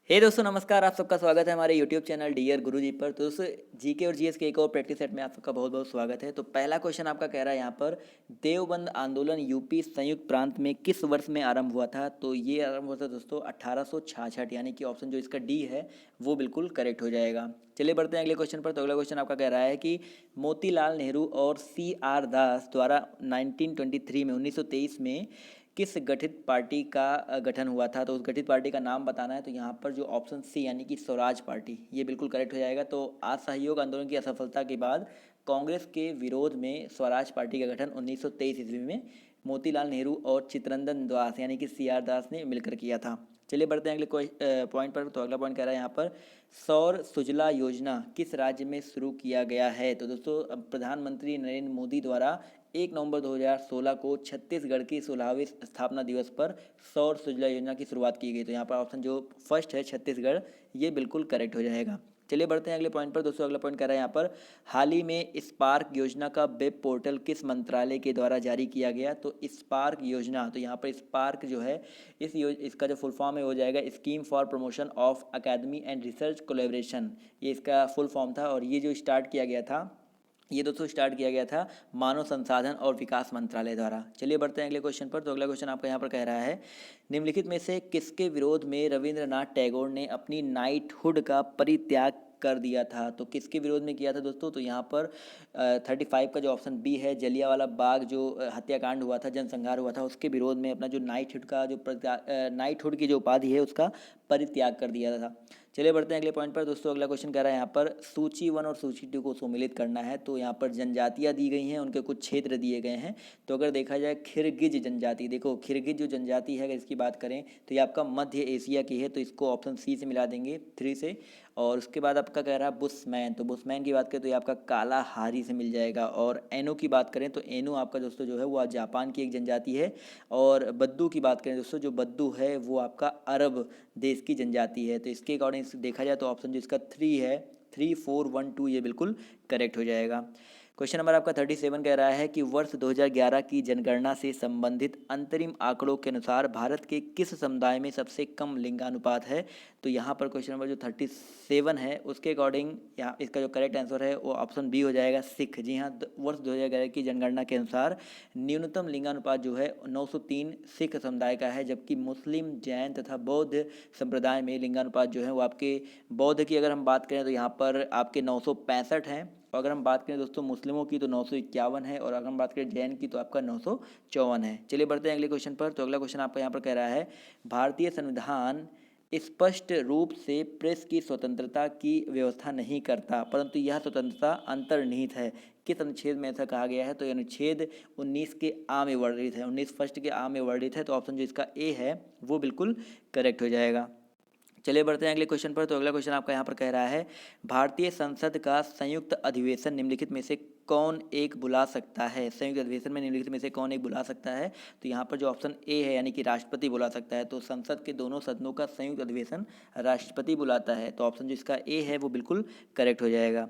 हे दोस्तों नमस्कार। आप सबका स्वागत है हमारे यूट्यूब चैनल डियर गुरुजी पर। तो दोस्तों जीके और जीएस के एक और प्रैक्टिस सेट में आप सबका बहुत बहुत स्वागत है। तो पहला क्वेश्चन आपका कह रहा है यहाँ पर, देवबंद आंदोलन यूपी संयुक्त प्रांत में किस वर्ष में आरंभ हुआ था? तो ये आरंभ हुआ था दोस्तों 1866, यानी कि ऑप्शन जो इसका डी है वो बिल्कुल करेक्ट हो जाएगा। चलिए बढ़ते हैं अगले क्वेश्चन पर। तो अगला क्वेश्चन आपका कह रहा है कि मोतीलाल नेहरू और CR दास द्वारा 1923 में 1923 में किस गठित पार्टी का गठन हुआ था? तो उस गठित पार्टी का नाम बताना है। तो यहाँ पर जो ऑप्शन सी यानी कि स्वराज पार्टी, ये बिल्कुल करेक्ट हो जाएगा। तो असहयोग आंदोलन की असफलता के बाद कांग्रेस के विरोध में स्वराज पार्टी का गठन 1923 ईस्वी में मोतीलाल नेहरू और चित्तरंजन दास यानी कि CR दास ने मिलकर किया था। चलिए बढ़ते हैं अगले पॉइंट पर। तो अगला पॉइंट कह रहा है यहाँ पर, सौर सुजला योजना किस राज्य में शुरू किया गया है? तो दोस्तों प्रधानमंत्री नरेंद्र मोदी द्वारा 1 नवंबर 2016 को छत्तीसगढ़ की 16वीं स्थापना दिवस पर सौर सुजला योजना की शुरुआत की गई। तो यहाँ पर ऑप्शन जो फर्स्ट है छत्तीसगढ़, ये बिल्कुल करेक्ट हो जाएगा। चलिए बढ़ते हैं अगले पॉइंट पर। दोस्तों अगला पॉइंट कर रहा है यहाँ पर, हाल ही में स्पार्क योजना का वेब पोर्टल किस मंत्रालय के द्वारा जारी किया गया? तो स्पार्क योजना, तो यहाँ पर स्पार्क जो है इसका जो फुल फॉर्म है हो जाएगा scheme for promotion of academy and research collaboration, ये इसका फुल फॉर्म था। और ये जो स्टार्ट किया गया था, ये दोस्तों स्टार्ट किया गया था मानव संसाधन और विकास मंत्रालय द्वारा। चलिए बढ़ते हैं अगले क्वेश्चन पर। तो अगला क्वेश्चन आपका यहाँ पर कह रहा है, निम्नलिखित में से किसके विरोध में रविंद्रनाथ टैगोर ने अपनी नाइटहुड का परित्याग कर दिया था? तो किसके विरोध में किया था दोस्तों? तो यहाँ पर 35 का जो ऑप्शन बी है, जलियांवाला बाग जो हत्याकांड हुआ था, जनसंहार हुआ था, उसके विरोध में अपना जो नाइटहुड का जो नाइटहुड की जो उपाधि है उसका परित्याग कर दिया था। चलिए बढ़ते हैं अगले पॉइंट पर। दोस्तों अगला क्वेश्चन कह रहा है यहाँ पर, सूची 1 और सूची 2 को सम्मिलित करना है। तो यहाँ पर जनजातियाँ दी गई हैं, उनके कुछ क्षेत्र दिए गए हैं। तो अगर देखा जाए खिरगिज जनजाति, देखो खिरगिज जो जनजाति है अगर इसकी बात करें तो ये आपका मध्य एशिया की है, तो इसको ऑप्शन सी से मिला देंगे 3 से। और उसके बाद आपका कह रहा है बुशमैन, तो बुशमैन की बात करें तो ये आपका कालाहारी से मिल जाएगा। और एनो की बात करें तो एनो आपका दोस्तों जो है वो जापान की एक जनजाति है। और बद्दू की बात करें दोस्तों, जो बद्दू है वो आपका अरब देश की जनजाति है। तो इसके अकॉर्डिंग देखा जाए तो ऑप्शन जो इसका 3 है, 3412, ये बिल्कुल करेक्ट हो जाएगा। क्वेश्चन नंबर आपका 37 कह रहा है कि वर्ष 2011 की जनगणना से संबंधित अंतरिम आंकड़ों के अनुसार भारत के किस समुदाय में सबसे कम लिंगानुपात है? तो यहाँ पर क्वेश्चन नंबर जो 37 है उसके अकॉर्डिंग यहाँ इसका जो करेक्ट आंसर है वो ऑप्शन बी हो जाएगा, सिख। जी हाँ, वर्ष 2011 की जनगणना के अनुसार न्यूनतम लिंगानुपात जो है 903 सिख समुदाय का है, जबकि मुस्लिम, जैन तथा बौद्ध संप्रदाय में लिंगानुपात जो है वो आपके, बौद्ध की अगर हम बात करें तो यहाँ पर आपके 965 हैं। और अगर हम बात करें दोस्तों मुस्लिमों की तो 951 है। और अगर हम बात करें जैन की तो आपका 954 है। चलिए बढ़ते हैं अगले क्वेश्चन पर। तो अगला क्वेश्चन आपका यहाँ पर कह रहा है, भारतीय संविधान स्पष्ट रूप से प्रेस की स्वतंत्रता की व्यवस्था नहीं करता, परंतु यह स्वतंत्रता अंतर्निहित है। किस अनुच्छेद में ऐसा कहा गया है? तो यह अनुच्छेद 19 के आ में वर्णित है, 19 फर्स्ट के आ में वर्णित है। तो ऑप्शन जो इसका ए है वो बिल्कुल करेक्ट हो जाएगा। चलिए बढ़ते हैं अगले क्वेश्चन पर। तो अगला क्वेश्चन आपका यहाँ पर कह रहा है, भारतीय संसद का संयुक्त अधिवेशन निम्नलिखित में से कौन एक बुला सकता है? संयुक्त अधिवेशन में निम्नलिखित में से कौन एक बुला सकता है? तो यहाँ पर जो ऑप्शन ए है यानी कि राष्ट्रपति बुला सकता है। तो संसद के दोनों सदनों का संयुक्त अधिवेशन राष्ट्रपति बुलाता है। तो ऑप्शन जो इसका ए है वो बिल्कुल करेक्ट हो जाएगा।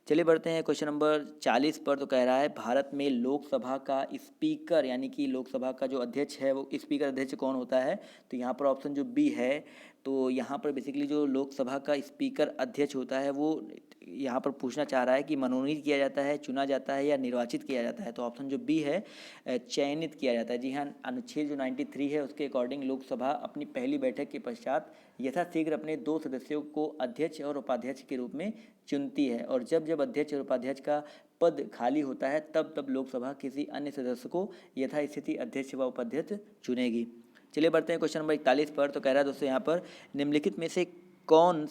चलिए बढ़ते हैं क्वेश्चन नंबर 40 पर। तो कह रहा है, भारत में लोकसभा का स्पीकर यानी कि लोकसभा का जो अध्यक्ष है वो स्पीकर अध्यक्ष कौन होता है? तो यहाँ पर ऑप्शन जो बी है, तो यहाँ पर बेसिकली जो लोकसभा का स्पीकर अध्यक्ष होता है वो यहाँ पर पूछना चाह रहा है कि मनोनीत किया जाता है, चुना जाता है या निर्वाचित किया जाता है? तो ऑप्शन जो बी है, चयनित किया जाता है। जी हाँ, अनुच्छेद जो 93 है उसके अकॉर्डिंग लोकसभा अपनी पहली बैठक के पश्चात यथाशीघ्र अपने 2 सदस्यों को अध्यक्ष और उपाध्यक्ष के रूप में चुनती है। और जब जब अध्यक्ष और उपाध्यक्ष का पद खाली होता है तब तब लोकसभा किसी अन्य सदस्य को यथास्थिति अध्यक्ष व उपाध्यक्ष चुनेगी। चलिए बढ़ते हैं क्वेश्चन नंबर 41 पर। तो कह रहा है दोस्तों यहाँ पर, निम्नलिखित में से कौन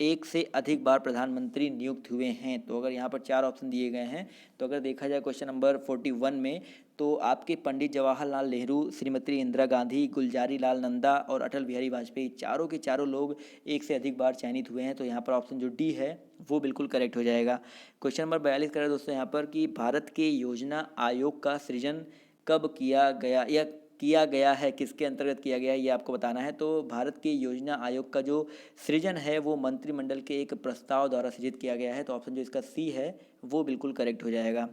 एक से अधिक बार प्रधानमंत्री नियुक्त हुए हैं? तो अगर यहाँ पर 4 ऑप्शन दिए गए हैं, तो अगर देखा जाए क्वेश्चन नंबर 41 में, तो आपके पंडित जवाहरलाल नेहरू, श्रीमती इंदिरा गांधी, गुलजारी लाल नंदा और अटल बिहारी वाजपेयी, चारों के चारों लोग एक से अधिक बार चयनित हुए हैं। तो यहाँ पर ऑप्शन जो डी है वो बिल्कुल करेक्ट हो जाएगा। क्वेश्चन नंबर 42 कर रहे हैं दोस्तों यहाँ पर कि भारत के योजना आयोग का सृजन कब किया गया या किया गया है, किसके अंतर्गत किया गया है ये आपको बताना है। तो भारत के योजना आयोग का जो सृजन है वो मंत्रिमंडल के एक प्रस्ताव द्वारा सृजित किया गया है। तो ऑप्शन जो इसका सी है वो बिल्कुल करेक्ट हो जाएगा।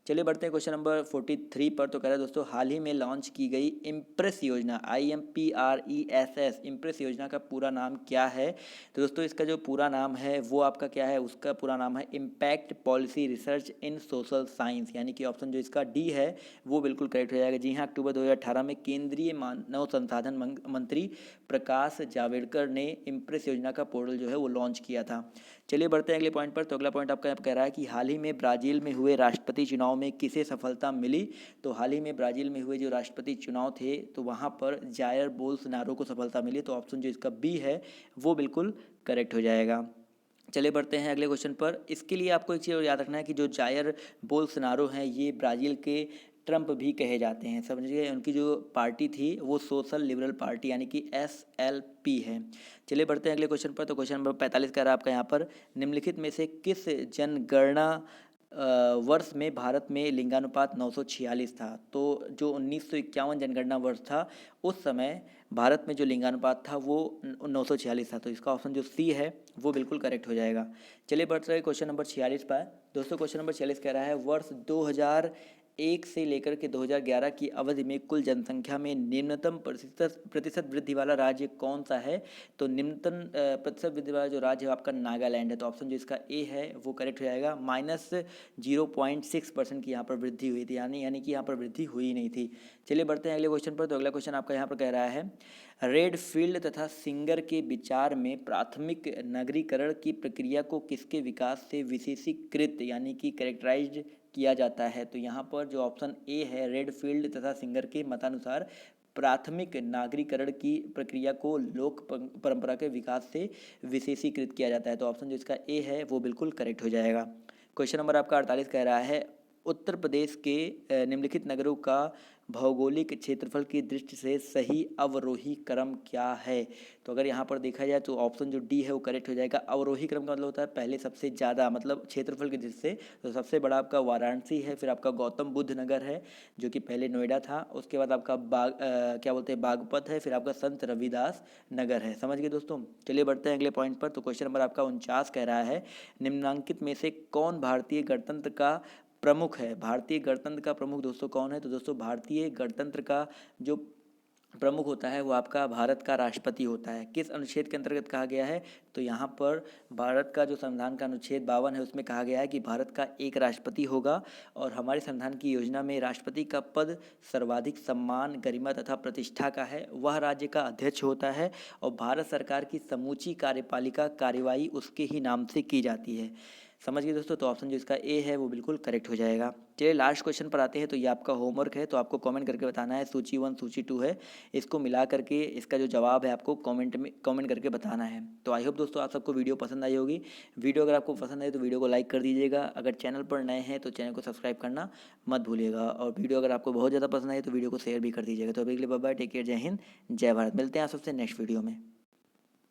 चलिए बढ़ते हैं क्वेश्चन नंबर 43 पर। तो कह रहा है दोस्तों, हाल ही में लॉन्च की गई इम्प्रेस योजना, IMPRESS, इम्प्रेस योजना का पूरा नाम क्या है? तो दोस्तों इसका जो पूरा नाम है वो आपका क्या है, उसका पूरा नाम है इम्पैक्ट पॉलिसी रिसर्च इन सोशल साइंस, यानी कि ऑप्शन जो इसका डी है वो बिल्कुल करेक्ट हो जाएगा। जी हाँ, अक्टूबर 2018 में केंद्रीय मानव संसाधन मंत्री प्रकाश जावड़ेकर ने इम्प्रेस योजना का पोर्टल जो है वो लॉन्च किया था। चलिए बढ़ते हैं अगले पॉइंट पर। तो अगला पॉइंट आपका यहाँ कह रहा है कि हाल ही में ब्राज़ील में हुए राष्ट्रपति चुनाव में किसे सफलता मिली? तो हाल ही में ब्राज़ील में हुए जो राष्ट्रपति चुनाव थे तो वहाँ पर जायर बोल्सोनारो को सफलता मिली। तो ऑप्शन जो इसका बी है वो बिल्कुल करेक्ट हो जाएगा। चलिए बढ़ते हैं अगले क्वेश्चन पर। इसके लिए आपको एक चीज़ और याद रखना है कि जो जायर बोल्सोनारो हैं ये ब्राज़ील के ट्रंप भी कहे जाते हैं, समझिए। उनकी जो पार्टी थी वो सोशल लिबरल पार्टी यानी कि SLP है। चलिए बढ़ते हैं अगले क्वेश्चन पर। तो क्वेश्चन नंबर 45 का रहा आपका यहाँ पर, निम्नलिखित में से किस जनगणना वर्ष में भारत में लिंगानुपात 946 था? तो जो 1951 जनगणना वर्ष था उस समय भारत में जो लिंगानुपात था वो 946 था। तो इसका ऑप्शन जो सी है वो बिल्कुल करेक्ट हो जाएगा। चलिए बढ़ते हैं क्वेश्चन नंबर 46 पर। दोस्तों क्वेश्चन नंबर 46 कह रहा है, वर्ष 2001 से लेकर के 2011 की अवधि में कुल जनसंख्या में निम्नतम प्रतिशत वृद्धि वाला राज्य कौन सा है? तो निम्नतम प्रतिशत वृद्धि वाला जो राज्य है आपका नागालैंड है। तो ऑप्शन जो इसका ए है वो करेक्ट हो जाएगा। -0.6% की यहाँ पर वृद्धि हुई थी, यानी कि यहाँ पर वृद्धि हुई नहीं थी। चलिए बढ़ते हैं अगले क्वेश्चन पर। तो अगला क्वेश्चन आपका यहाँ पर कह रहा है, रेडफील्ड तथा सिंगर के विचार में प्राथमिक नगरीकरण की प्रक्रिया को किसके विकास से विशेषीकृत यानी कि कैरेक्टराइज्ड किया जाता है? तो यहाँ पर जो ऑप्शन ए है, रेडफील्ड तथा सिंगर के मतानुसार प्राथमिक नागरीकरण की प्रक्रिया को लोक परंपरा के विकास से विशेषीकृत किया जाता है। तो ऑप्शन जो इसका ए है वो बिल्कुल करेक्ट हो जाएगा। क्वेश्चन नंबर आपका 48 कह रहा है, उत्तर प्रदेश के निम्नलिखित नगरों का भौगोलिक क्षेत्रफल की दृष्टि से सही अवरोही क्रम क्या है? तो अगर यहाँ पर देखा जाए तो ऑप्शन जो डी है वो करेक्ट हो जाएगा। अवरोही क्रम का मतलब होता है पहले सबसे ज़्यादा, मतलब क्षेत्रफल की दृष्टि से तो सबसे बड़ा आपका वाराणसी है, फिर आपका गौतम बुद्ध नगर है जो कि पहले नोएडा था, उसके बाद आपका क्या बोलते हैं बागपत है, फिर आपका संत रविदास नगर है। समझ गए दोस्तों। चलिए बढ़ते हैं अगले पॉइंट पर। तो क्वेश्चन नंबर आपका 49 कह रहा है, निम्नांकित में से कौन भारतीय गणतंत्र का प्रमुख है? भारतीय गणतंत्र का प्रमुख दोस्तों कौन है? तो दोस्तों भारतीय गणतंत्र का जो प्रमुख होता है वो आपका भारत का राष्ट्रपति होता है। किस अनुच्छेद के अंतर्गत कहा गया है? तो यहाँ पर भारत का जो संविधान का अनुच्छेद 52 है उसमें कहा गया है कि भारत का एक राष्ट्रपति होगा और हमारे संविधान की योजना में राष्ट्रपति का पद सर्वाधिक सम्मान, गरिमा तथा प्रतिष्ठा का है। वह राज्य का अध्यक्ष होता है और भारत सरकार की समूची कार्यपालिका कार्यवाही उसके ही नाम से की जाती है। समझ गए दोस्तों। तो ऑप्शन जो इसका ए है वो बिल्कुल करेक्ट हो जाएगा। चलिए लास्ट क्वेश्चन पर आते हैं। तो ये आपका होमवर्क है, तो आपको कमेंट करके बताना है, सूची 1 सूची 2 है, इसको मिला करके इसका जो जवाब है आपको कमेंट करके बताना है। तो आई होप दोस्तों आप सबको वीडियो पसंद आई होगी। वीडियो अगर आपको पसंद आई तो वीडियो को लाइक कर दीजिएगा। अगर चैनल पर नए हैं तो चैनल को सब्सक्राइब करना मत भूलिएगा, और वीडियो अगर आपको बहुत ज़्यादा पसंद आई तो वीडियो को शेयर भी कर दीजिएगा। तो अभी के लिए बाय बाय, टेक केयर, जय हिंद, जय भारत। मिलते हैं आप सबसे नेक्स्ट वीडियो में।